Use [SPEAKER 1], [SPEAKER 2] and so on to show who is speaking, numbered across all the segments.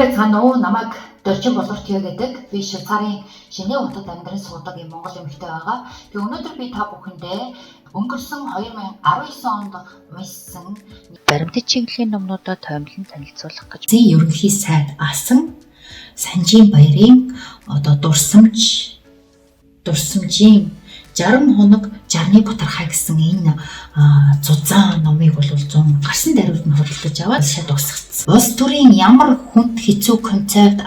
[SPEAKER 1] Байцгаана уу, намайг Дорчин Болортё гэдэг. Би Швейцарын шинэ хотод амьдран суудаг юм Монгол эмэгтэй байгаа. Тэгээ өнөөдөр би та бүхэндээ өнгөрсөн 2019 онд уншсан
[SPEAKER 2] баримтат чиглэлийн номнуудаа тоомлон танилцуулах гэж
[SPEAKER 3] ерөнхий сайд асан Санжийн баярын дурсамжийн 60 хоног жарны бутархай гэсэн энэ зузаан номыг бол 100 гарсан даруйд нь худалдаж аваад шат усгацсан. Улс төрийн ямар хүнд хэцүү концепт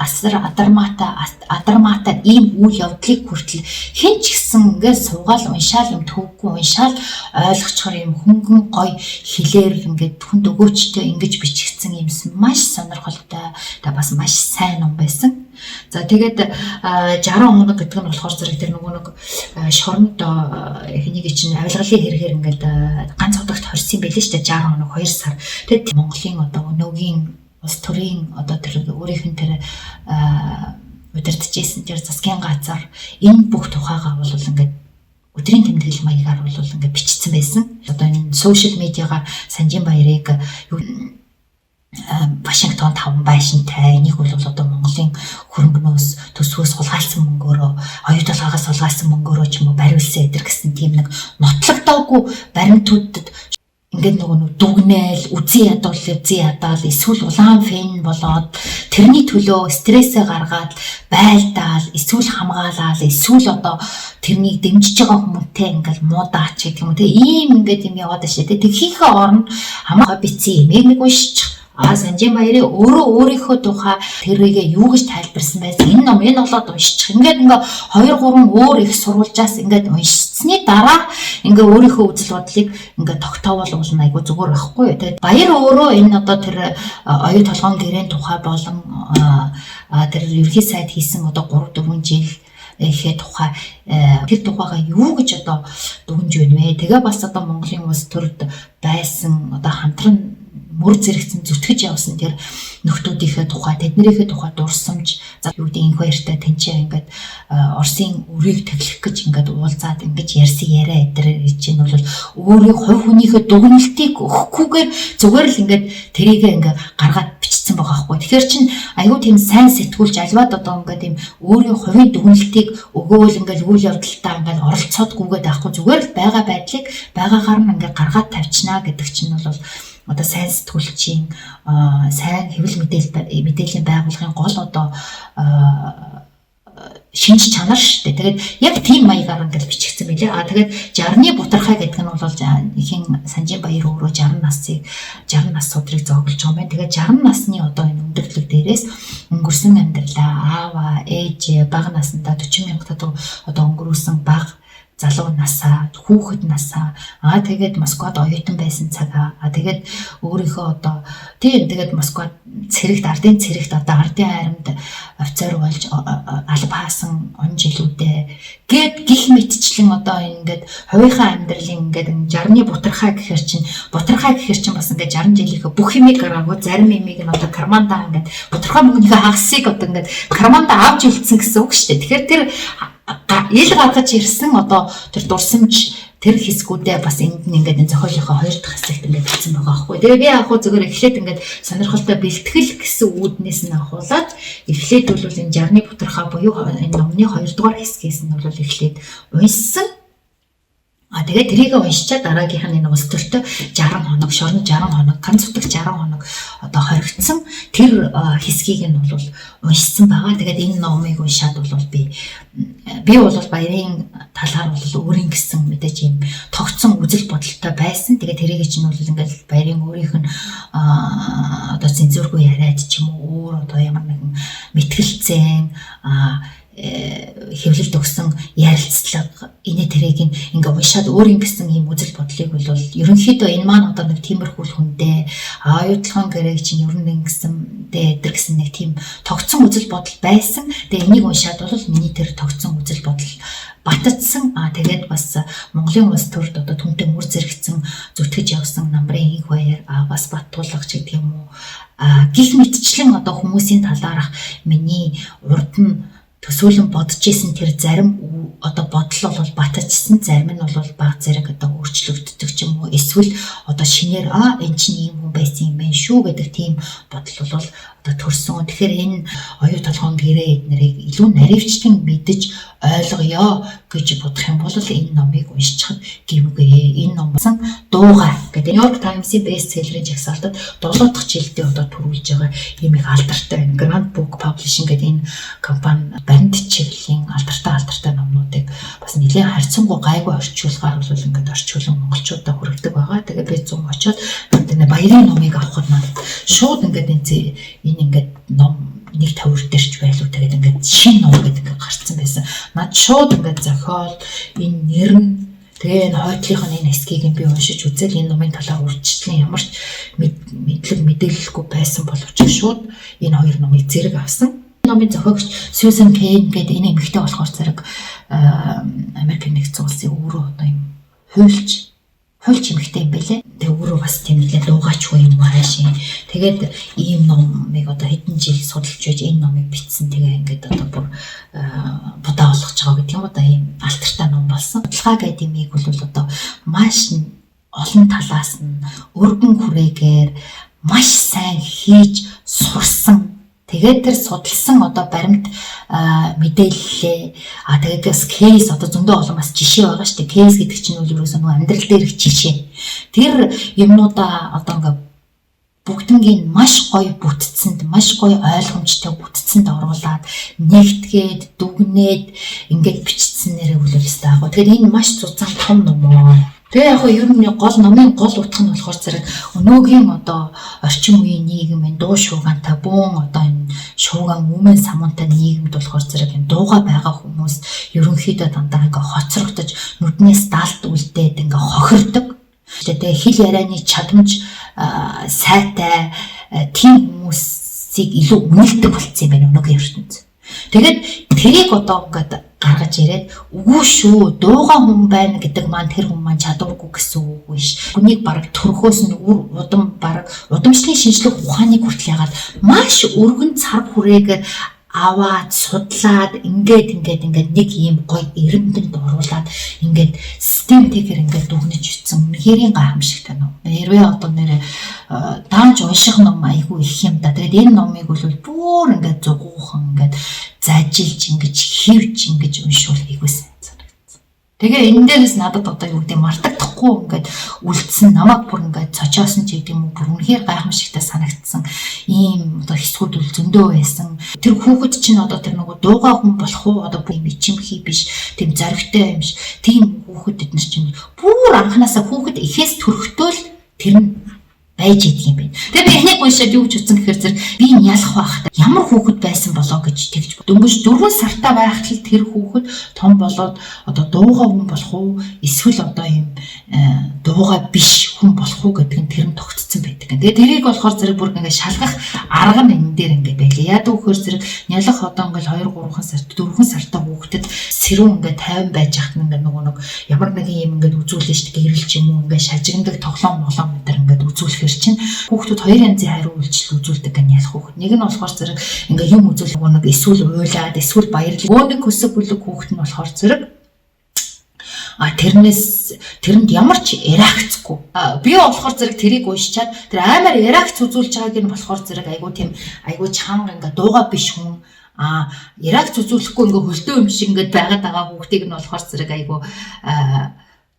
[SPEAKER 3] адармата ийм үйл явдлыг хүртэл хэн ч гэсэн ингээд суугаал уншаал юм төвгүй уншаал ойлгочхоор юм хөнгөн гой хэлээр ингээд хүнд өгөөчтэй ингэж бичигдсэн юм маш сонирхолтой бас маш сайн ном байсан. За тэгээд 60 хоног гэдэг нь болохоор зэрэг тэр нөгөө нэг шоронд хэнийг чинь авилгалын хэрэгээр ингээд ганц удагт хорсон байлээ шүү дээ 60 хоног 2 сар. Тэгээд Монголын өнөөгийн улс төрийн тэр өөрийнх нь тэр удирдахжсэн тэр засгийн газар энэ бүх тухайгаа бол ингээд өдрийн тэмдэглэл маягаар бол ингээд бичсэн байсан. Энэ сошиал медиагаар Санжийн баярыг Вашингтон 5 байшинтай энийг бол Монголын хөрөнгөнөөс төсвөөс хулгайлсан мөнгөөрөө оюут толгоогоос хулгайлсан мөнгөөрөө ч юм уу бариулсан эдэр гэсэн тийм нэг нотлогдоогүй баримтуудад ингээд нөгөө дүгнээл үзий ядал эсвэл улаан фэн болоод тэрний төлөө стрессээ гаргаад байлдаал эсвэл хамгаалал эсвэл тэрнийг дэмжиж байгаа хүмүүстээ ингээд муудаач гэх юм те ийм ингээд юм яваад штэ тэг хийхээ оронд хамгаа бицэн юм нэг уншиж Санжийн баярын өөрийнхөө тухай тэрийгээ юу гэж тайлбарсан байсан. Энэ ном болоод уншчих. Ингээд 2-3 өөр их сурвалжаас ингээд уншсны дараа ингээд өөрийнхөө үзэл бодлыг ингээд тогтоовол айгу зүгээр байхгүй. Тэгээд баяр өөрөө энэ тэр оюу толгоон гэрээний тухай болон тэр ерхий сайд хийсэн 3-4 жил ихэ тухай тэр тухайга юу гэж дүгнж байна вэ? Тэгээ бас Монголын улс төрд байсан хамтран мөр зэрэгцэн зүтгэж явсан тэр нөхдүүдийнхээ тухай тэднэрийнхээ тухай дурсамж за юу гэдэг инх баяртай тэнцээ ингээд Оросын өрийг тэглэх гэж ингээд уулзаад ингээд ярьсан яриа эдэр чинь бол өөрийн хувь хүнийхээ дүгнэлтийг өгөхгүйгээр зүгээр л ингээд тэрийгээ ингээд гаргаад бичсэн байгаа байхгүй. Тэгэхээр чин айгүй тийм сайн сэтгүүлч альваад ингээд тийм өөрийн хувийн дүгнэлтийг өгөөл ингээд үйл явдалтаа ингээд оролцоодгүйгээд авахгүй зүгээр л байгаа байдлыг байгаагаар нь ингээд гаргаад тавьчнаа гэдэг чинь бол сайн сэтгүүлчийн сайн хэвлэл мэдээллийн байгууллагын гол шинж чанар шүү дээ. Тэгээд яг тийм маягаар ингээд бичигдсэн байлээ. Тэгээд 60-ны бутархай гэдэг нь бол ихэн Санжийн баяр өөрөө 60 нас өдрийг зоглож байгаа юм байна. Тэгээд 60 насны энэ өндөрлөг дээрээс өнгөрсөн амьдралаа аава, ээж, бага насндаа 40,000 өнгөрүүлсэн бага залуу насаа, хүүхэд насаа, тэгээд Москвад оюутан байсан цагаа, тэгээд өөрийнхөө тэгээд Москвад ардын цэрэгт ардын хайрамд офицер болж албаасан он жилүүдээ гих мэтчлэн ингээд хувийнхаа амьдралын ингээд 60-ны бутархай гэхэр чинь бас ингээд 60 жилийнхээ бүх юмыг гаргаагүй зарим юмыг нь карманда ингээд бутархай мөнгөний хагасыг ингээд карманда авч үлдсэн гэсэн үг шүү дээ. Тэгэхээр тэр ил гаргаж ирсэн тэр дурсамж тэр хэсгүүдээ бас энд нь ингээд зохиолынхоо 2 дахь хэсэгт ингээд бичсэн байгаа байхгүй. Тэгээ би зүгээр эхлээд ингээд сонирхолтой бэлтгэл гэсэн үүднээс нь ахуулаад эхлээд бол энэ 60-ны бутархай буюу энэ номны 2 дугаар хэсгээс нь бол эхлээд уншсан. Тэгээд тэрийг уншичаад дараагийнх нь энэ улс төртөө 60 хоног, шорон 60 хоног, ганц утагт 60 хоног хоригдсан тэр хэсгийг нь бол уншсан байгаа. Тэгээд энэ номыг уншаад бол би бол баярын талаар бол өөрийн гэсэн мэдээж юм тогтсон үзэл бодолтой байсан. Тэгээд тэрийг чинь бол ингээд баярын өөрийнх нь зэнзүүргүй яриад ч юм уу өөр ямар нэгэн мэтгэлцэн хэвлэлд өгсөн ярилцлага тэрийг ингээ уншаад өөрийн гэсэн ийм үзэл бодлыг бол ерөнхийдөө энэ маань нэг тиймэрхүүл хүндээ оюутлахын гэрээг чинь ер нь ингэсэн эдэр гэсэн нэг тийм тогтсон үзэл бодол байсан. Тэгээ энийг уншаад бол миний тэр тогтсон үзэл бодол батцсан. Тэгээд бас Монголын улс төрд түнтэй мөр зэрэгцэн зүтгэж явсан намрын инх баяр бас Баттуулагч гэдэг юм уу гих мэтчлэн хүмүүсийн талаарх миний урд нь төсөөлөн бодож исэн тэр зарим бодол бол батцсан, зарим нь бол баг зэрэг өөрчлөгддөг ч юм уу эсвэл шинээр энэ чинь ийм хүн байсан юм байна шүү гэдэг тийм бодол бол төрсөн. Тэгэхээр энэ оюу толгойн гэрээ эднэрийг илүү наривчлан мэдэж ойлгоё гэж бодох юм бол энэ номыг уншчихад гэмгүй. Энэ ном басан дуугаа гэдэг Нью-Йорк Таймс-ийн бестселлерийн жагсаалтад 7 дахь жилдээ одоо төрүүлж байгаа юм их алдартай Grand Book Publishing гэдэг энэ компани баримт чиглэлийн алдартай номнуудыг бас нэлээд харьцангуй гайгүй орчуулгаар бол ингээд орчуулан монголчуудад хүргэдэг байгаа. Тэгээд би 100 очоод энэ баярын номыг авахд надад шууд ингээд энэ ингээд ном 150 дээрч байлуу тэгээд ингээд шинэ ном гэдэг ингээд гарцсан байсан. Над шууд ингээд зохиол энэ нэр нь тэгээ энэ хойтлынх нь энэ эсхийг би уншиж үзэл энэ номын талаар үргэлжлэн ямар ч мэдээлэлгүй байсан боловч шууд энэ хоёр номыг зэрэг авсан. Номын зохиогч Сьюзан Кейн гэдэг энэ эмэгтэй болохоор зэрэг Америк нэгдсэн улсын өөрөө одоо юм хуульч эмэгтэй юм байлээ. Тэгээ өөрөө бас тийм нэлээд дуугачгүй юм аашийн. Тэгээд ийм номыг одоо хэдэн жил судалж байж энэ номыг бичсэн. Тэгээ ингээд одоо бүр будаа болгож байгаа гэдэг юм одоо ийм алтартай ном болсон. Судалгаа гэдэг юмыг бол одоо маш олон талаас нь өргөн хүрээгээр маш сайн хийж сурсан. Тэгээд тэр судалсан одоо баримт мэдээлэлээ тэгээд бас кейс одоо зөндөө олон бас жишээ байгаа шүү дээ. Кейс гэдэг чинь бол ерөөсөө нөгөө амьдрал дээрх жишээ. Тэр юмнуудаа одоо ингээ бүгднгийн маш гоё бүтцэнд, маш гоё ойлгомжтой бүтцэнд оруулаад нэгтгээд, дүгнээд ингээд бичсэн нэрээ үлээлстэй аа. Тэгэхээр энэ маш цуцаан том ном аа. Тэгээ яг ер нь номын гол утга нь болохоор зэрэг өнөөгийн одоо орчин үеийн нийгмийн дуу шуугаантай бөөн одоо энэ шуугаан өмнө самуунтай нийгэмд болохоор зэрэг энэ дууга байгаа хүмүүс ерөнхийдөө дандаа ингээ хоцрогдож нүднээс далд үлдээд ингээ хохирдог. Тэгээ хэл ярианы чадамж сайтай тийм хүмүүсийг илүү үнэлдэг болсон юм байна өнөөгийн ертөнцид. Тэгээд тэрийг одоо ингээд гаргаж ирээд үгүй шүү дуугаа хүн байна гэдэг маань тэр хүн маань чадваргүй гэсэн үг биш. Хүнийг бараг төрхөөс нь удамшлын шинжлэх ухааныг хүртэл ягаад маш өргөн цар хүрээгээр аваад судлаад ингээд нэг ийм гоё эрдэмтэнд оруулаад ингээд системтэйгээр ингээд дүгнэж ütсэн үнэхээр гайхамшигтай ном. Хэрвээ одоо нэрээ даанч унших ном айгүй их юм да. Тэгээд энэ номыг бол бүр ингээд зугуухан ингээд зажилж ингэж хивж ингэж уншвал айгүй сайн санагдсан. Тэгээ энэ дээрээс надад одоо юу гэдэг мартагдахгүй ингээд үлдсэн намайг бүр ингээд цочоосон ч гэдэг юм уу бүр үнэхээр гайхамшигтай санагдсан ийм одоо хэсгүүд үл зөндөө байсан. Тэр хүүхэд чинь одоо тэр нөгөө дуугаа хүн болох уу одоо бүр ичимхий биш тийм зоригтой юм шиг тийм хүүхэд эднэр чинь бүр анханасаа хүүхэд ихээс төрөхдөө л тэр нь байж идэг юм байна. Тэгээ би эхнийг уншаад юу гэж утсан гэхээр зэрэг би энэ ялах байхдаа ямар хүүхэд байсан болоо гэж тэгж дөнгөж 4 сартаа байхад тэр хүүхэд том болоод одоо дуугаа хүн болох уу эсвэл одоо юм дуугаа биш хүн болох уу гэдэг нь тэр нь тогтцсон байдаг. Тэгээ тэрийг болохоор зэрэг бүр ингээд шалгах арга нь энэ дээр ингээд байлаа. Яа гэвэл зэрэг нялх одоо ингээд 2-3 сарт 4 сартаа хүүхдэд сэрүүн ингээд 50 байж хат ингээд нөгөө ямар нэгэн юм ингээд үзүүлэн шүү дээ гэрэл ч юм уу ингээд шажигнадаг тоглоом өдр ингээд үзүүлэх чинь хүүхдүүд хоёр янзын хариу үйлчлэл үзүүлдэг гэн ялах хүүхд. Нэг нь болохоор зэрэг ингээ юм үзүүлэх нэг эсвэл уйлаад эсвэл баярлал. Өөр нэг хүсэг бүлэг хүүхд нь болохоор зэрэг тэрэнд ямар ч реакцгүй. Би болохоор зэрэг тэрийг уншичаад тэр амар реакц үзүүлж байгааг нь болохоор зэрэг айгуу чанга ингээ дууга биш хүн реакц үзүүлэхгүй ингээ хөлтөө юм шиг ингээ байгаад байгаа хүүхдийг нь болохоор зэрэг айгуу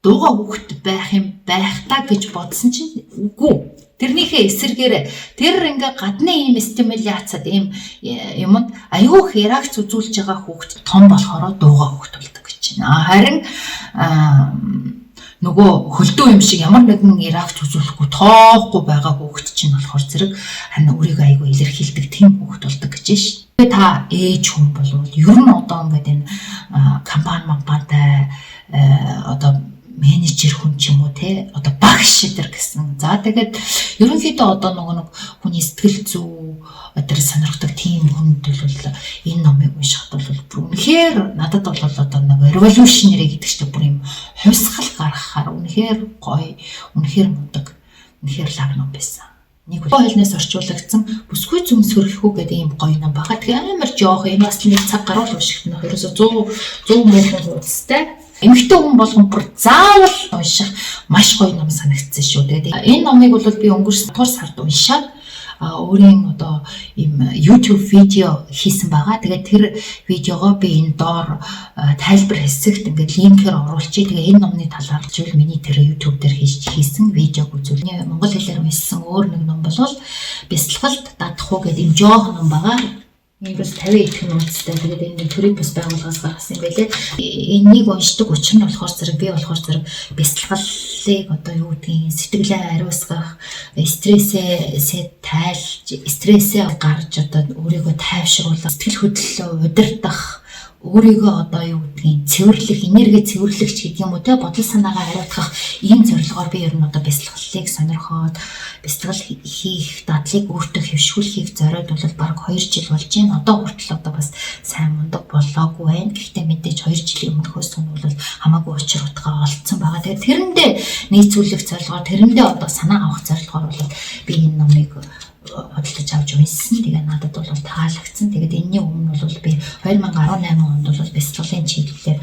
[SPEAKER 3] дууга хүүхд байх та гэж бодсон чинь үгүй. Тэрнийхээ эсэргээр тэр ингээ гадны ийм стимуляцад ийм юмд аюух реакц үзүүлж байгаа хүүхд том болохоор дууга хүүхд болдог гэж байна. Харин нөгөө хөлдөө юм шиг ямар нэгэн реакц үзүүлэхгүй тоохгүй байгаа хүүхд чинь болохоор зэрэг харин өөрийгөө аюу илэрхийлдэг тийм хүүхд болдог гэж байна. Та ээж хүн болвол ер нь одоо ингээд энэ компанитай одоо менежер хүн ч юм уу те одоо багш шидэр гэсэн. За тэгээд ерөнхийдөө одоо нэг хүний сэтгэл зүй өдөр сонирхдаг тийм хүнд бол энэ номыг уншихад бол үнэхээр надад бол одоо нэг революшнери гэдэг чинь бүр юм хувьсгал гаргахаар үнэхээр гоё, үнэхээр мундаг, үнэхээр лав ном байсан. Нэг хэлнээс орчуулагдсан бүсгүй зүм сөрөлхүү гэдэг ийм гоё ном байгаа. Тэгээ амар жоох энэ бас нэг цаг гаруул уншихт нь ерөөсө 100 мөрөн хуудастай. Эмэгтэй хүн болгон бүр заавал унших маш гоё ном санагдсан шүү. Тэгээд энэ номыг бол би өнгөрсөн 7 сард уншаад өөрийн одоо ийм YouTube видео хийсэн байгаа. Тэгээд тэр видеогоо би энэ доор тайлбар хэсэгт ингээд линкээр оруулчих. Тэгээ энэ номны талаар зүйл миний тэр YouTube дээр хийсэн видеог үзүүлнэ. Монгол хэлээр уншсан өөр нэг ном бол Бясалгалд дадах уу гэдэг юм жоох ном байгаа. Энэ бас 50 их нууцтай. Тэгээд энэ төрийн бас байгууллагаас гаргасан юм байлээ. Энийг уншдаг учир нь болохоор зэрэг би болохоор зэрэг бясалгалыг одоо юу гэдгийг сэтгэлээ ариусгах, стрессээ тайлж, стрессээ гарч одоо өөрийгөө тайвшруулах, сэтгэл хөдлөлөө удирдах, өөрийгөө одоо юу гэдгийг цэвэрлэх, энерги цэвэрлэгч гэдэг юм уу те бодол санаагаа хариуцах ийм зорилгоор би ер нь одоо бясалгалыг сонирхоод бясалгал хийх, дадлыг өөртөө хэвшүүлэхийг зориод бол бараг 2 жил болж байна. Одоо хүртэл одоо бас сайн мундаг болоогүй байна. Гэхдээ мэдээж 2 жилийн өмнөхөөс нь бол хамаагүй учир утгаа олцсон байгаа. Тэгээд тэрэндээ нийцүүлэх зорилгоор, тэрэндээ одоо санаа авах зорилгоор бол би энэ номыг бодлож авч уншсан. Тэгээ надад бол таалагдсан. Тэгээд энэний өмнө бол би 2018 онд бол бясалгалын чиглэлээр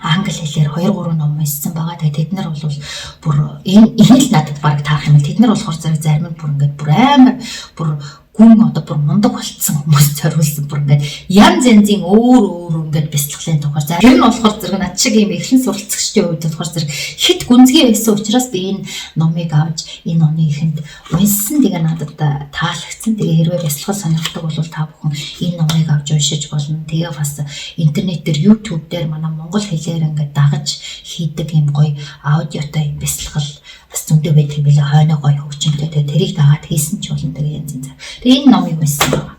[SPEAKER 3] англи хэлээр 2-3 ном уншсан байгаа. Тэгээд тэд нар бол бүр энэ л надад баг таах юм. Тэд нар болохоор зарим нь бүр ингээд бүр амар бүр гүн одоо бүр мундаг болцсон хүмүүс зориулсан бүр ингээд янз янзын өөр ингээд бясалгалын тухай. За тэр нь болохоор зэрэг над шиг юм эхлэн суралцагчдын хувьд болохоор зэрэг хит гүнзгий байсан учраас би энэ номыг авч энэ оны ихэнд уншсан. Тэгээ надад таалагдсан. Тэгээ хэрвээ бясалгал сонирхдаг бол та бүхэн энэ номыг авч уншиж болно. Тэгээ бас интернет дээр YouTube дээр манай монгол хэлээр ингээд дагаж хийдэг юм гоё аудиотой бясалгал бас зөндөө байдаг юм билээ. Хойноо гоё хөгжинтэй. Тэгээ тэрийг дагаад хийсэн ч болно. Тэгээ янз янз. Тэгээ энэ номыг уншсан байна.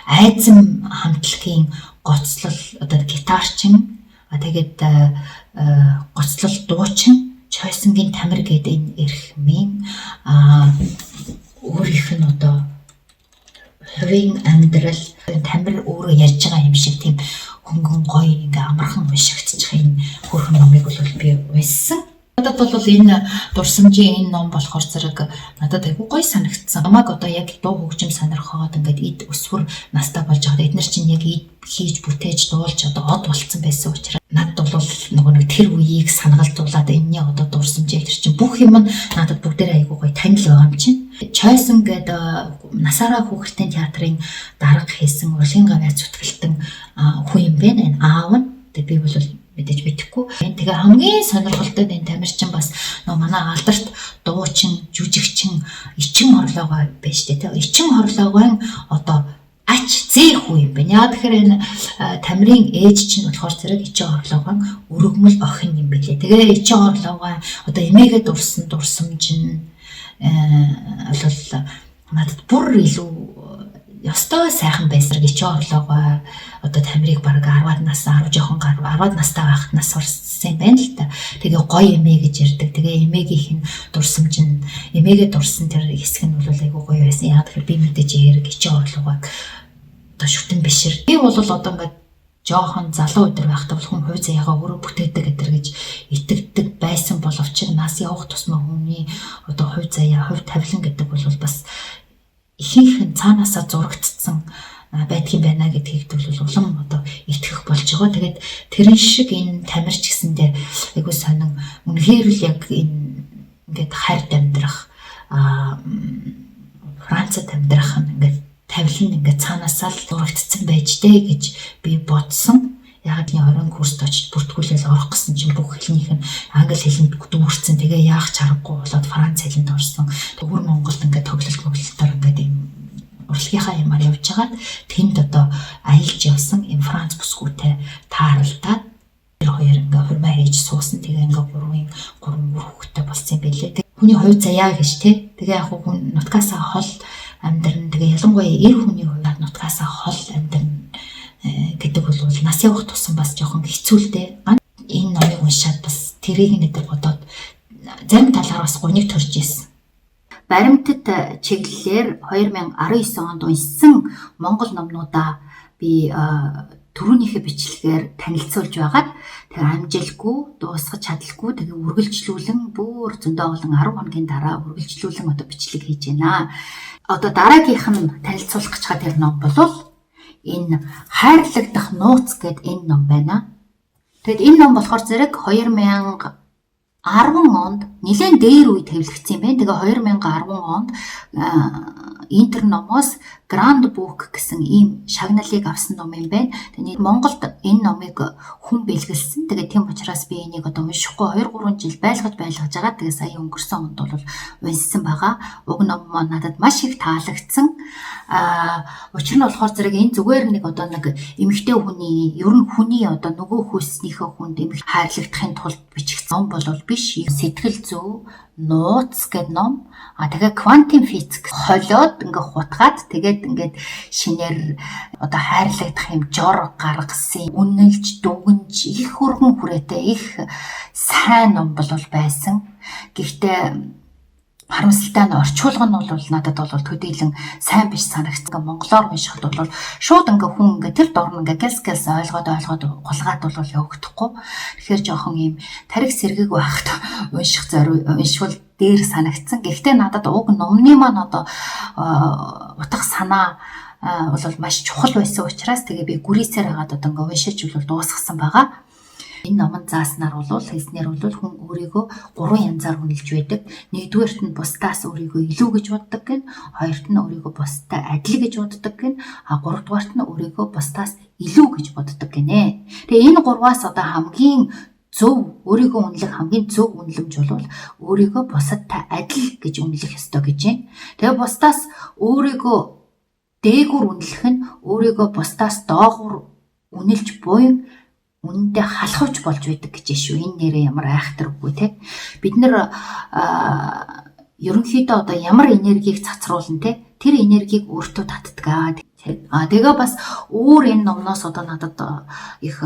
[SPEAKER 3] Айзам хамтлагийн гоцлол одоо гитарчин тэгээд гоцлол дуучин Чойсонгийн тамир гэдэг энэ эрхмийн өөрийнх нь одоо хувийн амьдрал тамир өөрөө ярьж байгаа юм шиг тийм хөнгөн гоё ингээ амархан уншигдчих энэ хөрхөн номыг бол би уншсан. Надад бол энэ дурсамжийн энэ ном болохоор зэрэг надад айгүй гоё санагдсан. Намайг одоо яг дуу хөгжим сонирхоод ингээд эд өсвөр настай болж байгаа. Эднэр чинь яг эд хийж бүтээж дуулж одоо од болцсон байсан учраас надад бол нөгөө нэг тэр үеийг санагалзуулаад энэний одоо дурсамжийг тэр чинь бүх юм надад бүгдээрээ айгүй гоё танил байгаа юм чинь. Чойсон гэдэг насаараа хүүхдийн театрын дарга хийсэн урлагийн гавьяа зүтгэлтэн хүн юм байна. Энэ аав нь тэгээ би бол мэдээж битгэхгүй. Тэгээ хамгийн сонирхолтой энэ тамирчин бас нөгөө манай алдарт дуучин, жүжигчин, эчин хорлоогоо байж тээ. Эчин хорлоогоо одоо ач зээ хүү юм байна. Яа тэгэхээр энэ тамирын ээж чинь болохоор зэрэг эчин хорлоогоо өргөмөл охин юм билээ. Тэгээ эчин хорлоогоо одоо эмээгээ дурсан дурсамж нь бол надад бүр илүү ёстой сайхан байсан гэж орлогоо одоо тамирыг баг 10-аад нас 10 жоохон 10-аад настай байхад нас орсон юм байна л та. Тэгээ гоё эмээ гэж ярьдаг. Тэгээ эмээгийнх нь дурсамж нь эмээгээ дурсан тэр хэсэг нь бол айгүй гоё байсан. Яг тэгэхээр би мэдээж хэрэг гэж орлогоо одоо шүтэн бишэр. Би бол одоо ингээд жоохон залуу өдөр байхдаа бол хүн хувь заяагаа өөрөө бүтээдэг гэдэр гэж итгэдэг байсан боловч нас явах тусмаа хүний одоо хувь заяа, хувь тавилан гэдэг бол бас ихийнх нь цаанаасаа зурагдсан байдгийн байна гэдгийг бол улам одоо итгэх болж байгаа. Тэгээд тэрэн шиг энэ тамирч гэсэндээ айгуу сонин үнэхээр л яг энэ ингээд хард амьдрах Францад амьдрах нь ингээд тавилан ингээд цаанаасаа л зурагдсан байж дээ гэж би бодсон. Яг нь орон курст очиж бүртгүүлэл орох гэсэн чинь бүх хэлнийх нь англи хэлэнд дүүрсэн. Тэгээ яах чаргагүй болоод Франц хэлэнд орсон. Төгөр Монголд ингээд тоглолтоор ингээд юм урлагийнхаа юмар явж хагаад тэнд одоо аялж явсан юм Франц бүсгүйтэй тааралдаад тэр хоёр ингээд хурмаа хийж суусан. Тэгээ ингээд 3 хүүхэдтэй болсон юм билээ. Хүний хувь заяа гэж тий. Тэгээ яг хүн нутгаасаа хол амьдран. Тэгээ ялангуяа эр хүний хувьд нутгаасаа хол амьдран гэдэг бол нас явах тусам бас жоохон хэцүү л дээ. Энэ номыг уншаад бас тэрийг нэдэр бодоод зарим талаар бас гуниг төрж ийсэн. Баримтат чиглэлээр 2019 онд уншсан монгол номнуудаа би түрүүнийхээ бичлэгээр танилцуулж байгаад тэр амжилтгүй, дуусгаж чадалгүй тэгээ үргэлжлүүлэн бүр зөндөө олон 10 хоногийн дараа үргэлжлүүлэн одоо бичлэг хийж байна. Одоо дараагийнх нь танилцуулах гэж байгаа тэр ном бол энэ хайрлагдах нууц гэдэг энэ ном байна. Тэгэд энэ ном болохоор зэрэг 2010 10 онд нэлээд дээр үе тавилагдсан юм байна. Тэгээ 2010 онд Интер номоос Grand Book гэсэн ийм шагналыг авсан ном юм байна. Тэгээ Монголд энэ номыг хүн бэлгэлсэн. Тэгээ тийм учраас би энийг одоо уншихгүй 2-3 жил байлгаж байгаа. Тэгээ сая өнгөрсөн онд бол уншсан байгаа. Уг ном маань надад маш их таалагдсан. Учир нь болохоор зэрэг энэ зүгээр нэг одоо нэг эмэгтэй хүний, ер нь хүний одоо нөгөө хүйснийхээ хүнд эмэг хайрлагдахын тулд бичигдсэн ном бол биш. Сэтгэл зүй, нууц гэдэг ном. Тэгээ квантын физик холиод ингээ хутгаад тэгээд ингээд шинээр одоо хайрлагдах юм жор гаргасан, үнэлж, дүгнж их хөргөн хүрээтэй их сайн ном бол байсан. Гэхдээ харамсалтай нь орчуулга нь бол надад бол төдийлөн сайн биш санагдсан. Монголоор уншихад бол шууд ингээ хүн ингээ тэр дорн ингээ гэлс ойлгоод гулгаад бол явагдахгүй. Тэгэхээр жоохон ийм тарих сэргийг байхад уншвал дээр санагдсан. Гэхдээ надад уг номны маань одоо утга санаа бол маш чухал байсан учраас тэгээ би гүрээсээр хагаад одоо ингээ уншиж дуусгасан байгаа. Энэ номон зааснаар хэлснээр хүн өөрийгөө 3 янзаар үнэлж байдаг. Нэгдүгээрт нь бусдаас өөрийгөө илүү гэж боддог гэн, хоёрт нь өөрийгөө бусдад адил гэж боддог гэн, гуравдугаарт нь өөрийгөө бусдаас илүү гэж боддог гинэ. Тэгээ энэ гурваас одоо хамгийн зөв өөрийгөө үнэлэх хамгийн зөв үнэлэмж бол өөрийгөө бусадтай адил гэж үнэлэх ёстой гэж байна. Тэгээ бусдаас өөрийгөө дээгүүр үнэлэх нь өөрийгөө бусдаас доогуур үнэлж буй үнэндээ халахвч болж байдаг гэж шүү. Энэ нэрээ ямар айхтар үгүй те. Бид нэр ерөнхийдөө одоо ямар энергийг цацруулна те. Тэр энергийг өөртөө татдаг. Тэгээ бас өөр энэ номноос одоо надад их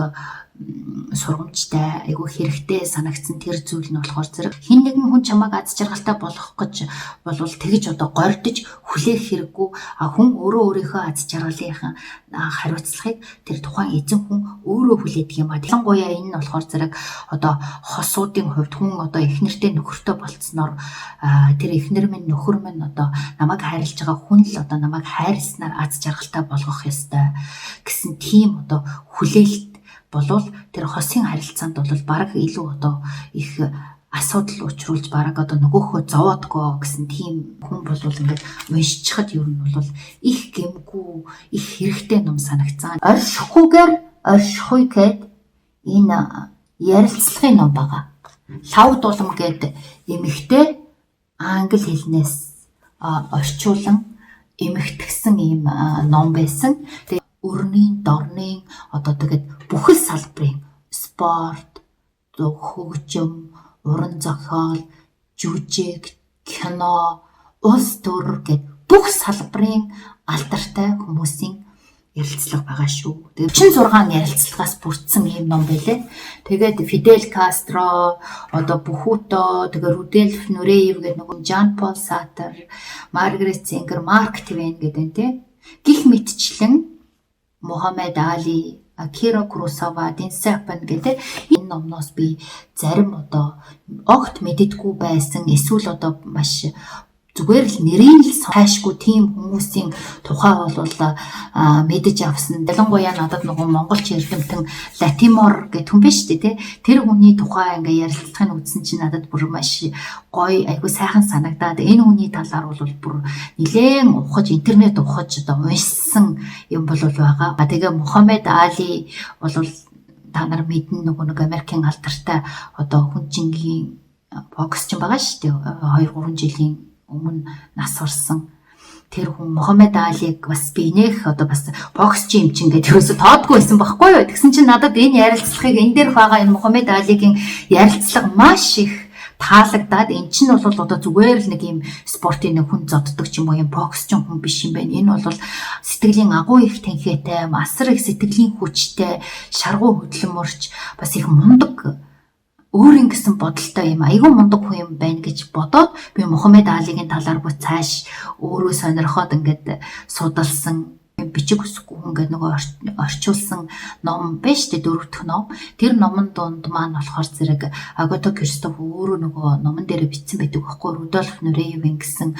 [SPEAKER 3] сургамжтай, айгүй хэрэгтэй санагдсан тэр зүйл нь болохоор зэрэг хин нэгэн хүн чамайг аз жаргалтай болгох гэж болвол тэгж одоо гордож хүлээх хэрэггүй. Хүн өөрийнхөө аз жаргалынхаа хариуцлагыг тэр тухайн эзэн хүн өөрөө хүлээдэг юм а. Ялангуяа энэ нь болохоор зэрэг одоо хосуудын хувьд хүн одоо эхнэртэй нөхөртэй болцсноор тэр эхнэр минь нөхөр минь одоо намайг хайрлаж байгаа хүн л одоо намайг хайрласнаар аз жаргалтай болгох ёстой гэсэн тийм одоо хүлээлт болвол тэр хосын харилцаанд бол бараг илүү одоо их асуудал учруулж бараг одоо нөгөөхөө зовоодгоо гэсэн тийм хүн бол ингээд уншчихад ер нь бол их гэмгүй их хэрэгтэй ном санагцсан. Оршихуй гэд энэ ярилцлагын ном байгаа. Лав дулам гэд эмэгтэй англи хэлнээс орчуулан эмэгтгсэн ийм ном байсан. Өрнийн, дорны одоо тэгээд бүхэл салбарын спорт, хөгжим, уран зохиол, жүжиг, кино, улс төр гэд бүх салбарын алдартай хүмүүсийн ярилцлага байгаа шүү. Тэгээд 36 ярилцлагаас бүрдсэн ийм ном байлээ. Тэгээд Фидель Кастро, одоо Бухуто, тэгээд Рудольф Нуреев гэдэг нэг Жан Пол Сартр, Маргарет Сингер, Марк Твен гэдэг тийм. Гэх мэтчлэн Мухаммед Али, Акира Куросава, Динсапан гэдэг энэ номноос би зарим одоо огт мэддэггүй байсан эсвэл одоо маш зүгээр л нэрийн л сайшгүй тийм хүмүүсийн тухай бол мэдэж авсан. Ялангуяа надад нөгөө монголч эрдэмтэн Латимор гэх хүн биш үү те. Тэр хүний тухай ингээ ярилцлагыг үзсэн чинь надад бүр маш гоё айгу сайхан санагдаад энэ хүний талаар бол бүр нилээн ухаж интернет ухаж одоо уншсан юм бол байгаа. Тэгээ Мухаммед Али бол та нар мэднэ нөгөө нэг Америкийн алдартай одоо хүнжингийн боксч байгаа шүү дээ. 2-3 жилийн өмнө нас орсон тэр хүн Мухаммед Алиг бас би нэх одоо бас боксч юм чинь гэдэг ерөөсө тоодгүй байсан байхгүй юу. Тэгсэн чинь надад энэ ярилцлагыг энэ дээр байгаа энэ Мухаммед Алигийн ярилцлага маш их таалагдаад эн чинь бол одоо зүгээр л нэг юм спортын нэг хүн зоддог ч юм уу юм боксч хүн биш юм байна. Энэ бол сэтгэлийн агуу их тэнхээтэй, асар их сэтгэлийн хүчтэй, шаргуу хөдөлмөрч бас их мундаг өөрийн гэсэн бодолтой юм айгүй мундаг хүн юм байна гэж бодоод би Мухаммед Алигийн талаар бүх цааш өөрөө сонирхоод ингээд судалсан бичиг үсгүй хүн гэдэг нөгөө орчуулсан ном биш дээ 4 дахь ном. Тэр номон донд маань болохоор зэрэг Агата Кристоф өөрөө нөгөө номон дээр бичсэн байдаг байхгүй Рудольф Нуреевийн гэсэн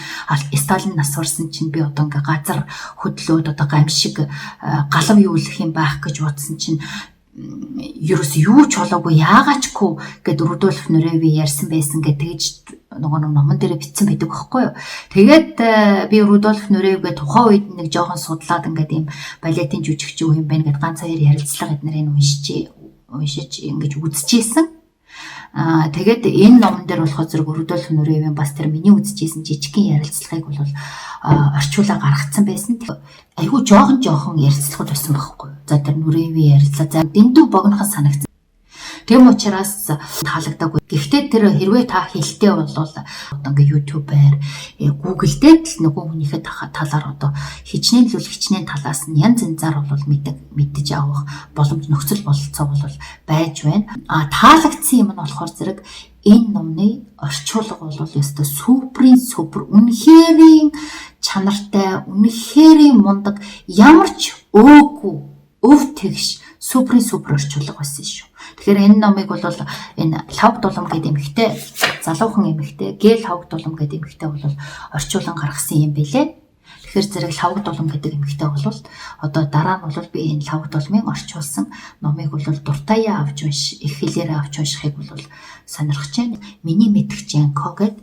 [SPEAKER 3] Сталин нас орсон чинь би одоо ингээд газар хөдлөөд одоо гамшиг галав юулах юм байх гэж бодсон чинь ерөөс юу ч болоогүй яагаачгүй гэд Рудольф Нуреви ярьсан байсан гэж нөгөө номон дээр бичсэн байдаг байхгүй юу. Тэгээд би Рудольф Нуревигээ тухайн үед нэг жоохон судлаад ингээд ийм балетын жүжигч юу юм бэ гэд ганц хоёр ярилцлага эднэрийг уншиж ингэж үзчихсэн. Тэгээд энэ номон дээр болохоор зэрэг Рудольф Нуревийн бас тэр миний үзчихсэн жижигхэн ярилцлагыг бол орчуулаа гаргацсан байсан. Айгүй жоохон ярилцлагууд байсан байхгүй юу. За тэр Нуреви ярилцлага за дэндүү богинохон санагдсан. Тэм учраас таалагдаагүй. Гэхдээ тэр хэрвээ та хэлтэй бол одоо ингээ YouTube-аар Google дээр л нөгөө хүнийхээ талаар одоо хичнээн талаас нь янз янзаар бол мэдэж авах боломж нөхцөл бололцоо бол байж байна. Таалагдсан юм нь болохоор зэрэг энэ номны орчуулга бол ёстой супер үнэхэрийн чанартай, үнэхэрийн мундаг, ямар ч өв тэгш супер орчуулга байсан шүү. Тэгэхээр энэ номыг бол энэ Лавг Дулам гэдэг эмэгтэй залуухан эмэгтэй Гэл Лавг Дулам гэдэг эмэгтэй бол орчуулан гаргасан юм билээ. Тэгэхээр зэрэг Лавг Дулам гэдэг эмэгтэй бол одоо дараа нь бол би энэ Лавг Дуламын орчуулсан номыг бол дуртаяа авч унш, их хэлээрээ авч уншихыг бол сонирхож байна. Миний мэдгч Янко гэдэг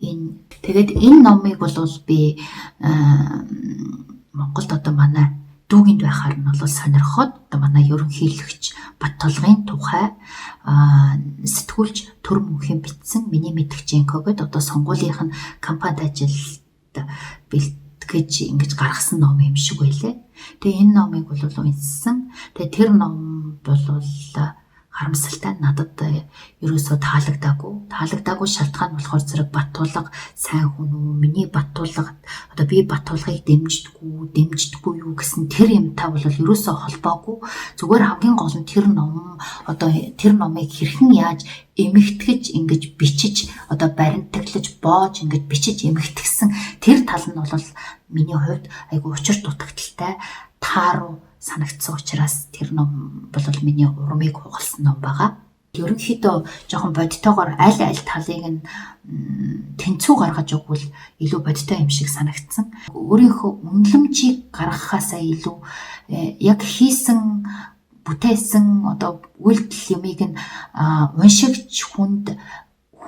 [SPEAKER 3] энэ тэгээд энэ номыг бол би Монголд одоо манай дүүгинд байхаар нь бол сонирхоод одоо манай ерөнхийлөгч Баттулгын тухай сэтгүүлч Төр Мөнхийн бичсэн миний мэдгч Янко гэдэг одоо сонгуулийнх нь кампанид ажилд бэлтгэж ингэж гаргасан ном юм шиг байлээ. Тэгээ энэ номыг бол уншсан. Тэгээ тэр ном бол харамсалтай надад ерөөсөө таалагдаагүй шалтгаан болохоор зэрэг Баттулга сайн хүн үү, миний Баттулга одоо би Баттулгыг дэмждэггүй юу гэсэн тэр юмтай бол ерөөсөө холбоогүй. Зүгээр хамгийн гол нь тэр номыг хэрхэн яаж эмэгтгэж ингэж бичиж одоо баримтаглаж боож ингэж бичиж эмэгтгсэн тэр тал нь бол миний хувьд айгүй учир дутагдaltaй тааруу санагдсан учраас тэр ном бол миний урмыг хугалсан ном байгаа. Ерөнхийдөө жоохон бодтойгоор аль талыг нь тэнцүү гаргаж өгвөл илүү бодтой юм шиг санагдсан. Өөрийнхөө үнэлэмжийг гаргахаасаа илүү яг хийсэн бүтээсэн одоо үйлдэл юмыг нь уншигч хүн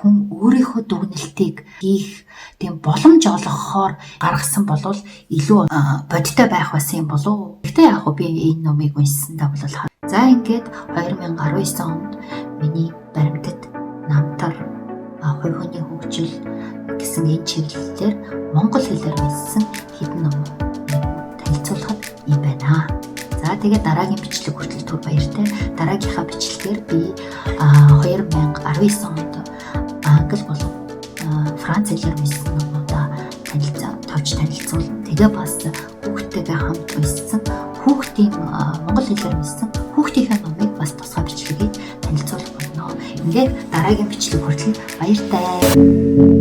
[SPEAKER 3] өөрийнхөө дүгнэлтийг хийх тийм боломж олгохоор гаргасан болвол илүү бодтой байх байсан юм болов. Гэхдээ яг би энэ номыг уншсандаа бол за ингээд 2019 онд миний баримтат намтар хувь хүний хөгжил гэсэн энэ чиглэлээр монгол хэлээр бичсэн хэдэн ном танилцуулахад юм байна. За тэгээд дараагийн бичлэг хүртэл түр баяртай. Дараагийнхаа бичлэгээр би 2019 онд англи болон франц хэлээр бичсэн номуудаа танилцуулна. Тэгээ бас хүүхдтэйгээ хамт уншсан хүүхдийн монгол хэлээр бичсэн хүүхдийнхээ номыг бас тусгай бичлэгийг танилцуулах болно. Ингээд дараагийн бичлэг хүртэл баяртай.